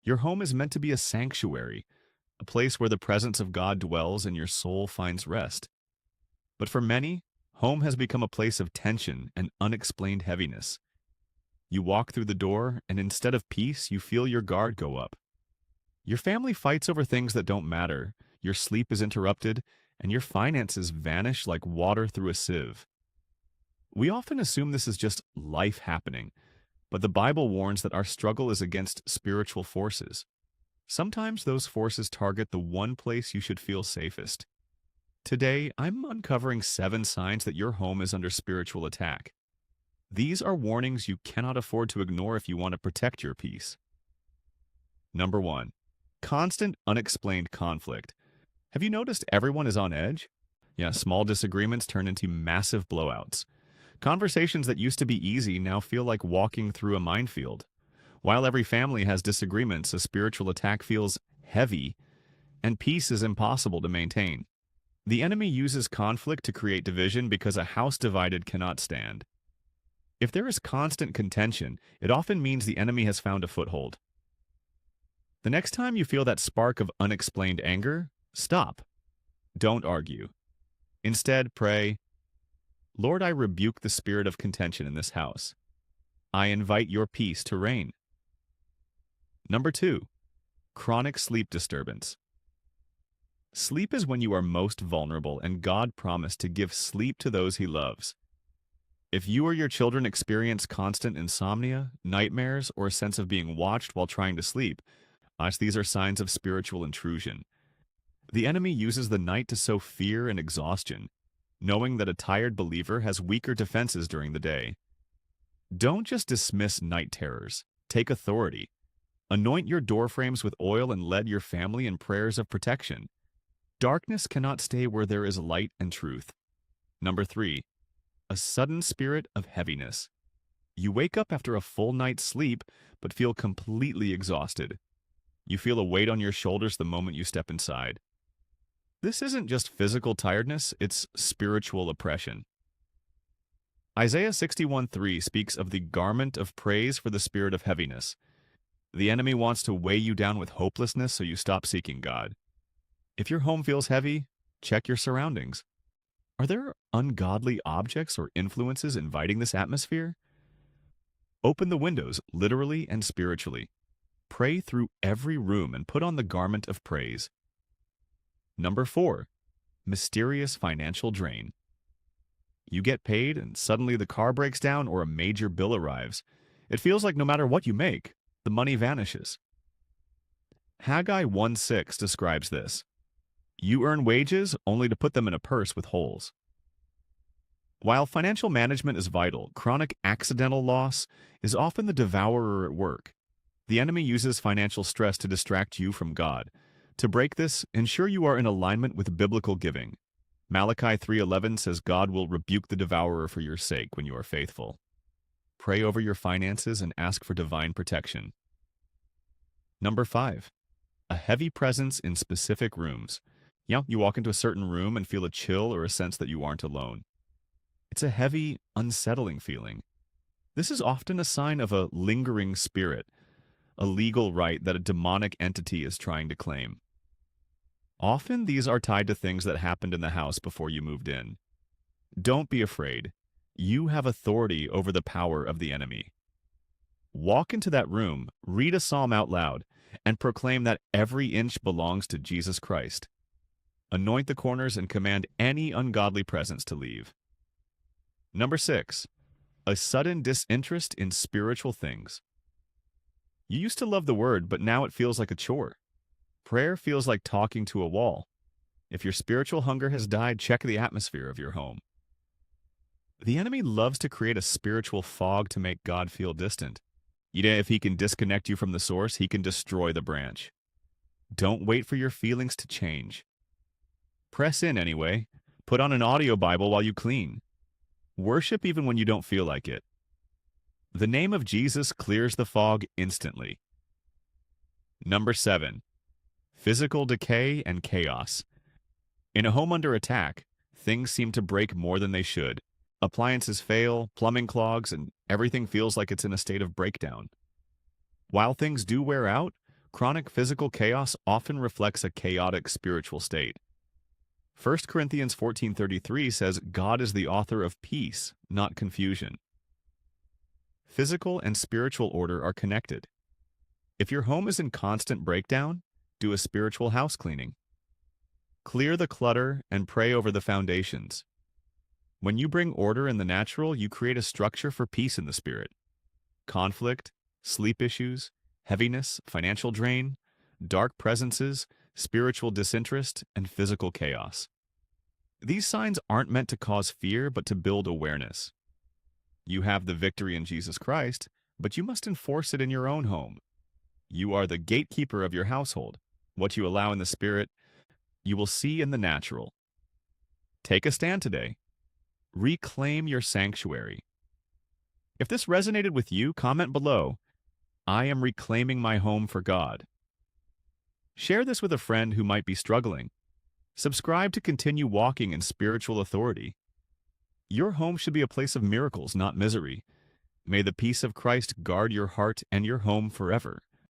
Your home is meant to be a sanctuary, a place where the presence of God dwells and your soul finds rest. But for many, home has become a place of tension and unexplained heaviness. You walk through the door, and instead of peace, you feel your guard go up. Your family fights over things that don't matter, your sleep is interrupted, and your finances vanish like water through a sieve. We often assume this is just life happening, but the Bible warns that our struggle is against spiritual forces. Sometimes those forces target the one place you should feel safest. Today, I'm uncovering 7 signs that your home is under spiritual attack. These are warnings you cannot afford to ignore if you want to protect your peace. Number 1. Constant, unexplained conflict. Have you noticed everyone is on edge? Yeah, small disagreements turn into massive blowouts. Conversations that used to be easy now feel like walking through a minefield. While every family has disagreements, a spiritual attack feels heavy, and peace is impossible to maintain. The enemy uses conflict to create division because a house divided cannot stand. If there is constant contention, it often means the enemy has found a foothold. The next time you feel that spark of unexplained anger, stop. Don't argue. Instead, pray, Lord, I rebuke the spirit of contention in this house. I invite your peace to reign. Number 2. Chronic sleep disturbance. Sleep is when you are most vulnerable, and God promised to give sleep to those he loves. If you or your children experience constant insomnia, nightmares, or a sense of being watched while trying to sleep, these are signs of spiritual intrusion. The enemy uses the night to sow fear and exhaustion, knowing that a tired believer has weaker defenses during the day. Don't just dismiss night terrors. Take authority. Anoint your doorframes with oil and lead your family in prayers of protection. Darkness cannot stay where there is light and truth. Number 3. A sudden spirit of heaviness. You wake up after a full night's sleep, but feel completely exhausted. You feel a weight on your shoulders the moment you step inside. This isn't just physical tiredness, it's spiritual oppression. Isaiah 61:3 speaks of the garment of praise for the spirit of heaviness. The enemy wants to weigh you down with hopelessness so you stop seeking God. If your home feels heavy, check your surroundings. Are there ungodly objects or influences inviting this atmosphere? Open the windows, literally and spiritually. Pray through every room and put on the garment of praise. Number 4. Mysterious financial drain. You get paid and suddenly the car breaks down or a major bill arrives. It feels like no matter what you make, the money vanishes. Haggai 1:6 describes this. You earn wages only to put them in a purse with holes. While financial management is vital, chronic accidental loss is often the devourer at work. The enemy uses financial stress to distract you from God. To break this, ensure you are in alignment with biblical giving. Malachi 3:11 says God will rebuke the devourer for your sake when you are faithful. Pray over your finances and ask for divine protection. Number 5. A heavy presence in specific rooms. You walk into a certain room and feel a chill or a sense that you aren't alone. It's a heavy, unsettling feeling. This is often a sign of a lingering spirit, a legal right that a demonic entity is trying to claim. Often these are tied to things that happened in the house before you moved in. Don't be afraid. You have authority over the power of the enemy. Walk into that room, read a psalm out loud, and proclaim that every inch belongs to Jesus Christ. Anoint the corners and command any ungodly presence to leave. Number 6. A sudden disinterest in spiritual things. You used to love the word, but now it feels like a chore. Prayer feels like talking to a wall. If your spiritual hunger has died, check the atmosphere of your home. The enemy loves to create a spiritual fog to make God feel distant. If he can disconnect you from the source, he can destroy the branch. Don't wait for your feelings to change. Press in anyway. Put on an audio Bible while you clean. Worship even when you don't feel like it. The name of Jesus clears the fog instantly. Number 7. Physical decay and chaos. In a home under attack, things seem to break more than they should. Appliances fail, plumbing clogs, and everything feels like it's in a state of breakdown. While things do wear out, Chronic physical chaos often reflects a chaotic spiritual state. 1 Corinthians 14:33 says God is the author of peace, not confusion. Physical and spiritual order are connected. If your home is in constant breakdown, do a spiritual house cleaning. Clear the clutter and pray over the foundations. When you bring order in the natural, you create a structure for peace in the spirit. Conflict, sleep issues, heaviness, financial drain, dark presences, spiritual disinterest, and physical chaos. These signs aren't meant to cause fear, but to build awareness. You have the victory in Jesus Christ, but you must enforce it in your own home. You are the gatekeeper of your household. What you allow in the spirit, you will see in the natural. Take a stand today. Reclaim your sanctuary. If this resonated with you, comment below, "I am reclaiming my home for God." Share this with a friend who might be struggling. Subscribe to continue walking in spiritual authority. Your home should be a place of miracles, not misery. May the peace of Christ guard your heart and your home forever.